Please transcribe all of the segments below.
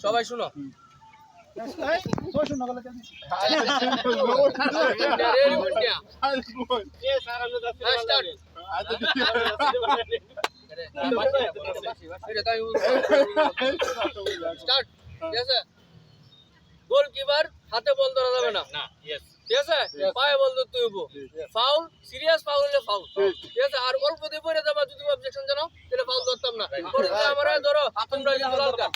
সবাই শুনো গোলকিপার হাতে বল ধরা যাবে না, ঠিক আছে? পায়ে বল ধরতে হইব। ফাউল, সিরিয়াস ফাউল হলে ফাউল, ঠিক আছে? আর অল্প দিয়ে পড়ে যাবা যদি অবজেকশন জানাও তাহলে ফাউল ধরতাম না। পরে যদি আমারে ধরো তোমরা যদি লাল কার্ড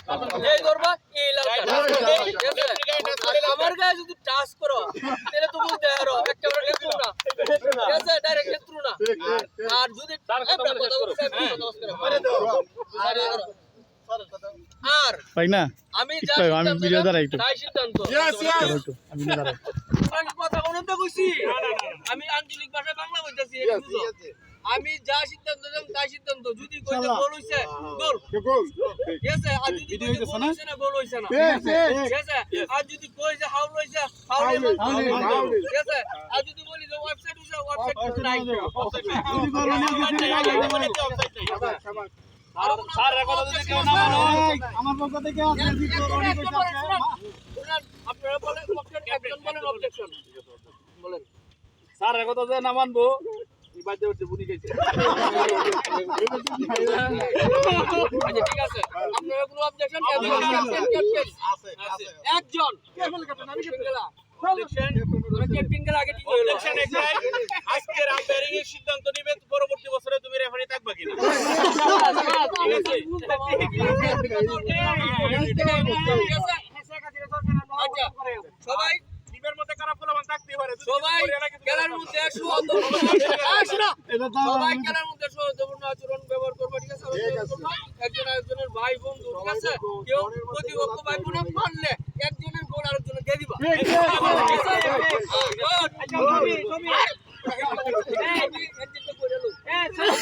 এই ধরবা এই লাল কার্ড, ঠিক আছে? আর আমার গায়ে যদি টাচ করো তাহলে তো বুঝতে পারো একেবারে নেত্রু না, ঠিক আছে? ডাইরেক্ট নেত্রু না। আর যদি আর ভাই না আমি আমি ভিডিও দ্বারা একটু তাই সিদ্ধান্ত আমি দাঁড়াই আমি কথা বলতে তো কইছি, আমি আঞ্চলিক ভাষায় বাংলা বলতেছি, আমি যা সিদ্ধান্ত দেব তাই সিদ্ধান্ত। যদি কইতে গোল হইছে গোল, ঠিক আছে? আর যদি কইতে গোল হইছে না গোল হইছে না, ঠিক আছে? আর যদি কই যে ফাউল হইছে ফাউল, ঠিক আছে? আর যদি বলি যে ওয়েবসাইট হইছে ওয়েবসাইট নাই, অফসাইড নাই, যদি গোল না হইছে অফসাইড নাই। স্যার এর কথা যদি কেউ না মানো আমার পক্ষ থেকে আছে আপনারা বলেন একজন বলেন অবজেকশন বলেন। স্যার এর কথা যে না মানবো এই বাজে হচ্ছে বুনি গেছে। আচ্ছা ঠিক আছে, আপনারা কোনো অবজেকশন আছে একজন আমি গেলা ক্যাপ্টেন গেলা আগে ঠিক হলো। অবজেকশন একটাই, আজকের আম্পায়ারিং এর সিদ্ধান্ত নিবে পরবর্তী বছরে তুমি রেফারি থাকবা কিনা। আচ্ছা সবাই টিমের মধ্যে খারাপ ফলাফল থাকতেই পারে, সবাই খেলার মধ্যে সবাই খেলার মধ্যে সৌহার্দ্যপূর্ণ আচরণ ব্যবহার করবে, ঠিক আছে? একজন আরেকজনের ভাই বন্ধু, ঠিক আছে? কেউ প্রতিপক্ষ ভাই বোনে মারলে একজনের গোল আরেকজনের দিয়ে দিবা। ঠিক আচ্ছা